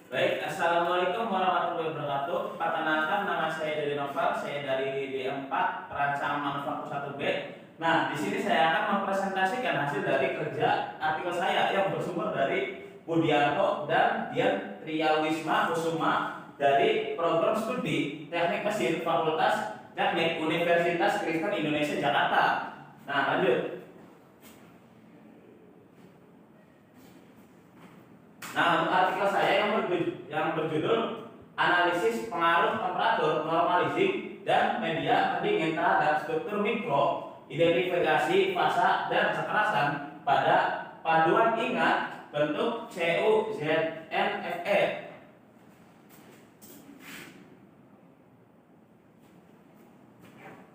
Baik, assalamualaikum warahmatullahi wabarakatuh. Perkenalkan, nama saya Dedi Noval, saya dari D4 Perancang Manufaktur 1B. Nah, di sini saya akan mempresentasikan hasil dari kerja artikel saya yang bersumber dari Budiarto dan Dian Triawisma Kusuma dari program studi Teknik Mesin Fakultas Teknik Universitas Kristen Indonesia Jakarta. Nah, lanjut. Nah, untuk artikel saya yang berjudul Analisis Pengaruh Temperatur Normalizing dan Media Pendingin terhadap Struktur Mikro, Identifikasi Fasa dan Kekerasan pada Paduan Ingat Bentuk CuZNFE.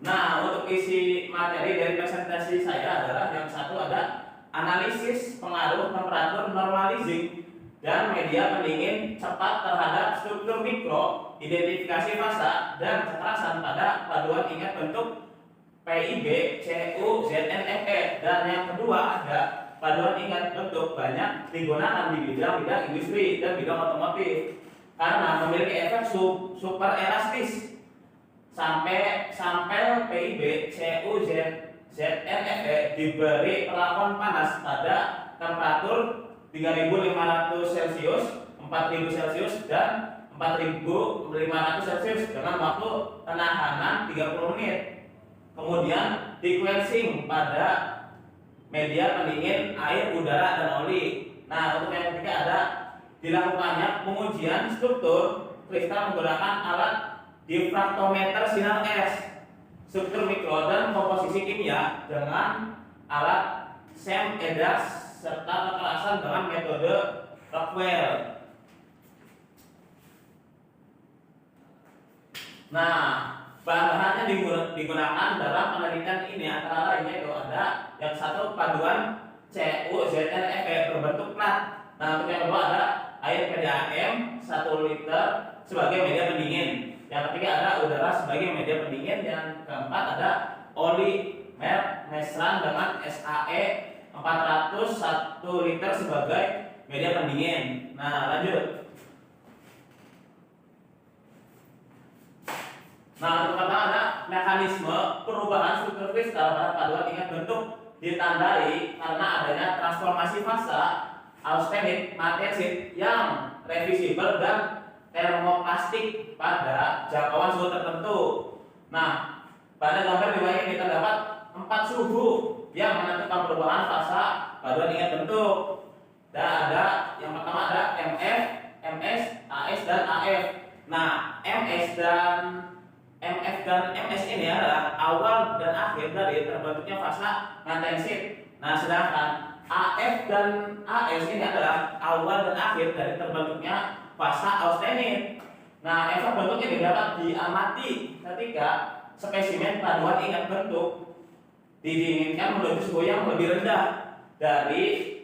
Nah, untuk isi materi dari presentasi saya adalah yang satu ada analisis pengaruh temperatur normalizing dan media pendingin cepat terhadap struktur mikro, identifikasi fasa dan kekerasan pada paduan ingat bentuk PIB CuZNFE. Dan yang kedua ada paduan ingat bentuk banyak digunakan di bidang-bidang industri dan bidang otomotif karena memiliki efek super elastis. Sampel PIB CuZNFE diberi pelakon panas pada temperatur 3.500 Celcius, 4.000 Celcius, dan 4.500 Celcius dengan waktu penahanan 30 menit. Kemudian sequencing pada media pendingin air, udara, dan oli. Nah, untuk yang ketiga ada dilakukannya pengujian struktur kristal menggunakan alat difraktometer sinar S, struktur mikro dan komposisi kimia dengan alat SEM EDAX serta kekerasan dengan metode Rockwell. Nah, bahan-bahannya digunakan dalam penelitian ini antara lainnya itu ada yang satu paduan CuZNFE berbentuk plat. Nah, untuk yang kedua ada air PDAM 1 liter sebagai media pendingin. Yang ketiga ada udara sebagai media pendingin. Yang keempat ada oli mesran dengan SAE 401 liter sebagai media pendingin. Nah, lanjut. Nah, untuk pertama ada mekanisme perubahan struktur kristal pada paduan ingat bentuk ditandai karena adanya transformasi fasa austenit matesit yang reversibel dan termoplastik pada jangkauan suhu tertentu. Nah, pada gambar di bawah ini terdapat 4 suhu yang menentukan perubahan fasa paduan ingat bentuk. Dan ada yang pertama ada MF, MS, AS dan AF. Nah, MF dan MS ini adalah awal dan akhir dari terbentuknya fasa mantensit. Nah, sedangkan AF dan AS ini adalah awal dan akhir dari terbentuknya fasa austenit. Nah, efek bentuk ini dapat diamati ketika spesimen paduan ingat bentuk didinginkan menuju suhu yang lebih rendah dari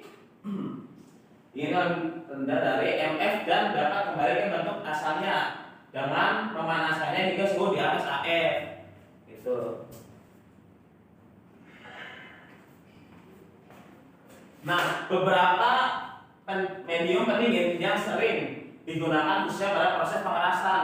MF dan dapat kembali ke bentuk asalnya dengan memanaskannya hingga suhu di atas AF. Gitu. Nah, beberapa medium pendingin yang sering digunakan khususnya pada proses pengerasan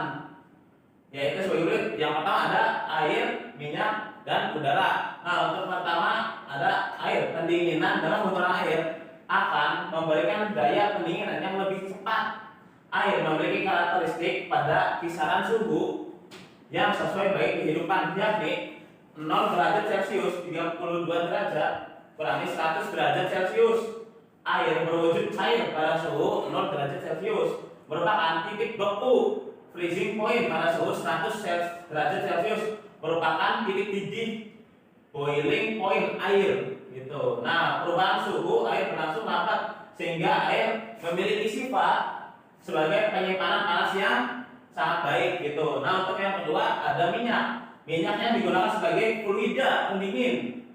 yaitu sebagai yang pertama ada air, minyak, dan udara. Nah, untuk pertama ada air. Pendinginan dalam menggunakan air akan memberikan daya pendinginan yang lebih cepat. Air memiliki karakteristik pada kisaran suhu yang sesuai baik kehidupan, yakni 0 derajat Celcius 32 derajat berarti 100 derajat Celcius. Air berwujud cair pada suhu 0 derajat Celcius merupakan titik beku. Freezing point pada suhu 100 derajat Celcius merupakan titik didih. Boiling point air gitu. Nah, perubahan suhu air berlangsung lambat sehingga air memiliki sifat sebagai penyimpanan panas yang sangat baik gitu. Nah, untuk yang kedua ada minyak. Minyaknya digunakan sebagai fluida pendingin.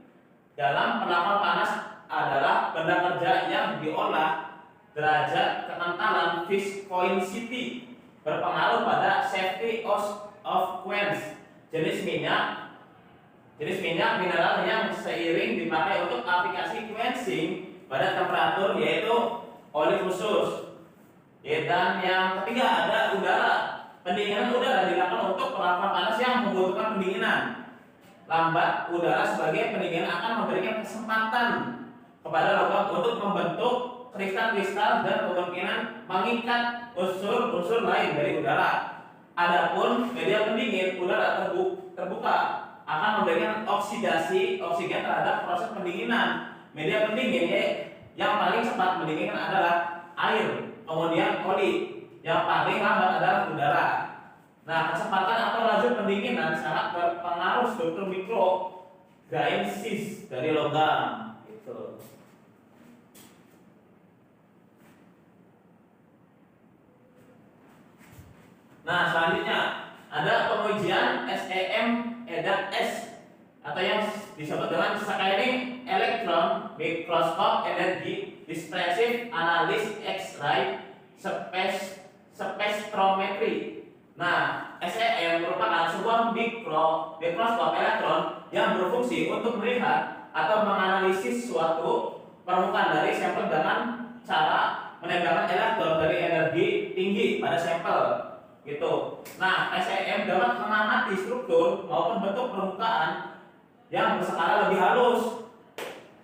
Dalam perlakuan panas adalah benda kerja yang diolah. Derajat kekentalan viscosity berpengaruh pada safety of quench. Jenis minyak mineral yang seiring dipakai untuk aplikasi quenching pada temperatur yaitu oli khusus. Ya, dan yang ketiga ada udara. Pendinginan udara dilakukan untuk perlakuan panas yang membutuhkan pendinginan. Lambat udara sebagai pendingin akan memberikan kesempatan kepada logam untuk membentuk kristal-kristal dan kemungkinan mengikat unsur-unsur lain dari udara. Adapun media pendingin udara terbuka akan memberikan oksidasi oksigen terhadap proses pendinginan. Media pendingin yang paling cepat mendinginkan adalah air, kemudian oli, yang paling lambat adalah udara. Nah, kecepatan atau laju pendinginan sangat berpengaruh struktur mikro grainis dari logam. Gitu. Nah, selanjutnya ada pengujian SEM EDAS atau yang disebut dengan Scattering Electron Microscope Energy Dispersive Analysis X-ray Spectrometry. Nah, SEM merupakan sebuah mikroskop elektron yang berfungsi untuk melihat atau menganalisis suatu permukaan dari sampel dengan cara menembakkan elektron dari energi tinggi pada sampel. Gitu. Nah, SEM dapat mengamati struktur maupun bentuk permukaan yang berskala lebih halus,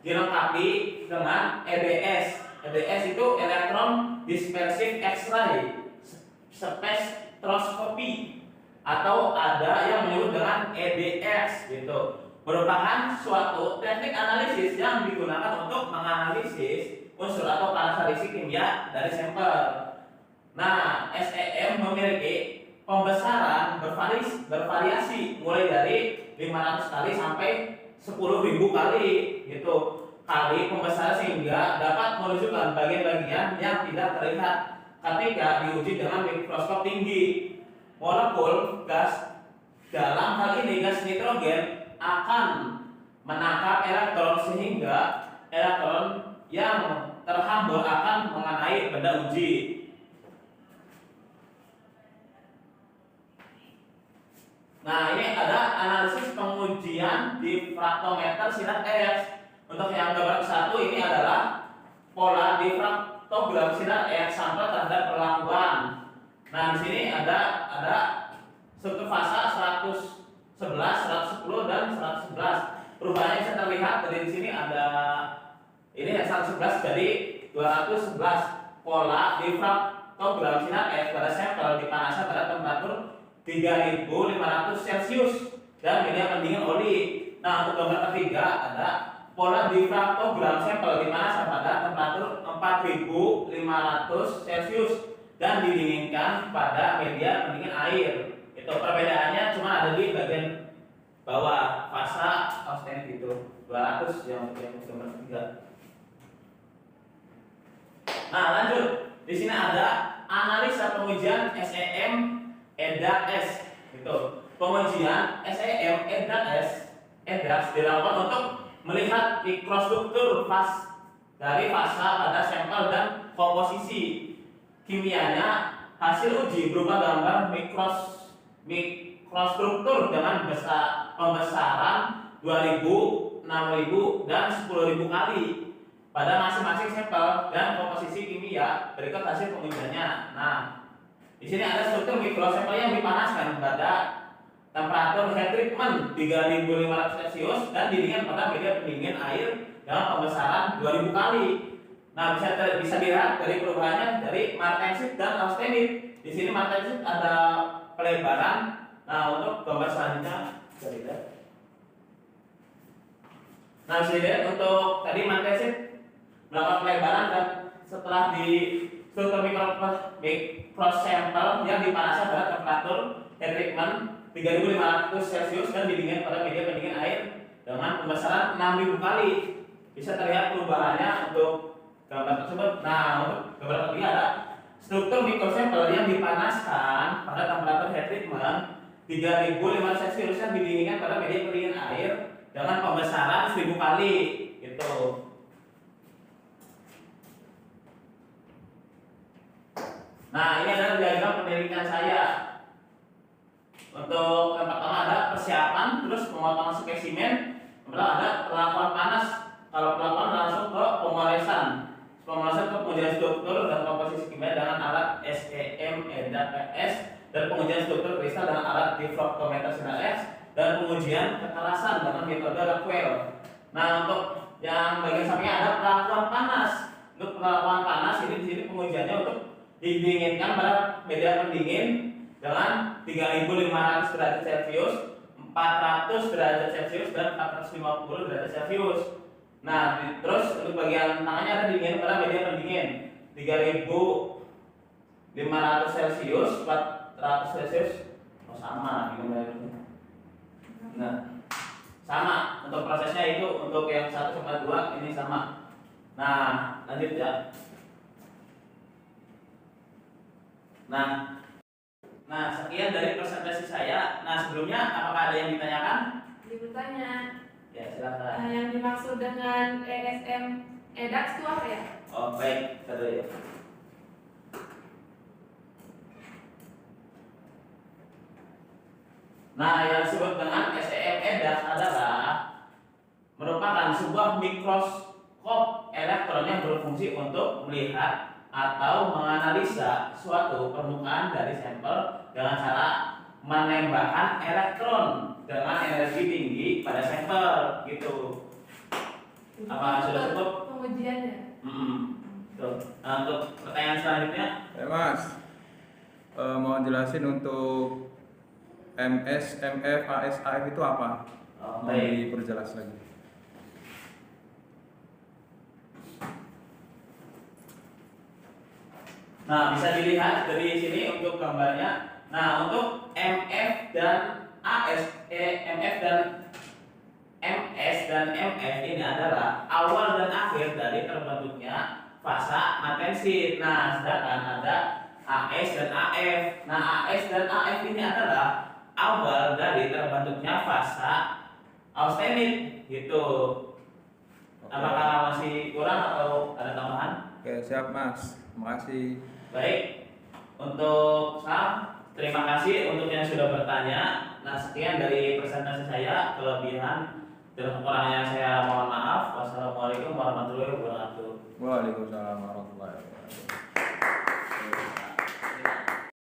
dilengkapi dengan EDS. EDS itu Electron Dispersive X-ray Spectroscopy, atau ada yang menyebut dengan EDX gitu. Merupakan suatu teknik analisis yang digunakan untuk menganalisis unsur atau karakteristik kimia dari sampel. Nah, SEM memiliki pembesaran bervariasi mulai dari 500 kali sampai 10.000 kali gitu. Kali pembesaran sehingga dapat menunjukkan bagian-bagian yang tidak terlihat ketika diuji dengan mikroskop tinggi. Molekul gas, dalam hal ini gas nitrogen, akan menangkap elektron sehingga elektron yang terhambur akan mengenai benda uji. Nah, ini ada analisis pengujian difraktometer sinar X. Untuk yang gambar 1 ini adalah pola difraktogram sinar X sampel terhadap perlakuan. Nah, di sini ada struktur fasa 111, 110 dan 111. Perubahannya bisa terlihat dari sini ada ini 111 jadi 211. Pola difraktogram sinar X pada sampel dipanaskan pada temperatur 3.500 Celcius dan media pendingin oli. Nah, untuk gambar ketiga ada pola difraktogram sampel dipanaskan pada temperatur 4.500 Celcius dan didinginkan pada media pendingin air. Itu perbedaannya cuma ada di bagian bawah, fasa outstanding itu 200 yang gambar ketiga. Nah, lanjut. Di sini ada analisa pengujian SEM EDAS gitu. Pengujian SEM EDAS dilakukan untuk melihat mikrostruktur dari fasa pada sampel dan komposisi kimianya. Hasil uji berupa gambar mikrostruktur dengan pembesaran 2.000, 6.000 dan 10.000 kali pada masing-masing sampel dan komposisi kimia. Berikut hasil pengujiannya. Nah, di sini ada struktur mikrosampel yang dipanaskan pada temperatur heat treatment 3.500 Celcius dan didinginkan pada media pendingin air dengan pembesaran 2.000 kali. Nah, bisa dilihat dari perubahannya dari martensit dan austenit. Di sini martensit ada pelebaran. Nah, untuk gambar selanjutnya bisa dilihat. Nah, bisa dilihat untuk tadi martensit melakukan pelebaran dan setelah di struktur mikrosampel yang dipanaskan pada temperatur heat treatment 3.500 Celcius dan didinginkan pada media pendingin air dengan pembesaran 6.000 kali. Bisa terlihat perubahannya untuk gambar tersebut. Nah, untuk gambar ketiga ada struktur mikrosampel yang dipanaskan pada temperatur heat treatment 3.500 Celcius dan didinginkan pada media pendingin air dengan pembesaran 1.000 kali. Gitu. Nah, ini adalah diagram penelitian saya. Untuk yang pertama ada persiapan, terus pemotongan spesimen, kemudian ada perlakuan panas. Kalau perlakuan langsung ke pemolesan pemanasan untuk pengujian struktur dan komposisi kimia dengan alat SEM EDAPS dan pengujian struktur kristal dengan alat difraktometer sinar X dan pengujian kekerasan dengan metode Rockwell. Nah, untuk yang bagian sampingnya ada perlakuan panas. Untuk perlakuan panas ini di sini pengujiannya untuk didinginkan pada media pendingin dengan 3.500 derajat Celcius, 400 derajat Celcius dan 450 derajat Celcius. Nah, terus untuk bagian tangannya ada dingin pada media pendingin 3.500 Celcius, 400 Celcius. Oh, sama gimana? Nah, sama untuk prosesnya itu untuk yang 1 sama 2 ini sama. Nah, lanjut ya. Nah, sekian dari presentasi saya. Nah, sebelumnya apakah ada yang ditanyakan? Bertanya. Ya, silakan. Yang dimaksud dengan ESM EDAX itu apa ya? Oh, baik, ada ya. Nah, yang disebut dengan SEM EDAX adalah merupakan sebuah mikroskop elektron yang berfungsi untuk melihat atau menganalisa suatu permukaan dari sampel dengan cara menembakkan elektron dengan energi tinggi pada sampel gitu. Apa sudah cukup? Pengujiannya. Nah, untuk pertanyaan selanjutnya, Mas, mau jelasin untuk MS, MF, AS, AF itu apa? Mau baik. diperjelas lagi. Nah, bisa dilihat dari sini untuk gambarnya. Nah, untuk MF dan AS, MF dan MS dan MF ini adalah awal dan akhir dari terbentuknya fasa matensit. Nah, sedangkan ada AS dan AF. Nah, AS dan AF ini adalah awal dari terbentuknya fasa austenit gitu. Apakah masih kurang atau ada tambahan? Oke, siap Mas. Makasih. Baik, untuk sekarang terima kasih untuk yang sudah bertanya. Nah, sekian dari presentasi saya. Kelebihan dan kekurangannya saya mohon maaf. Wassalamualaikum warahmatullahi wabarakatuh. Waalaikumsalam warahmatullahi wabarakatuh.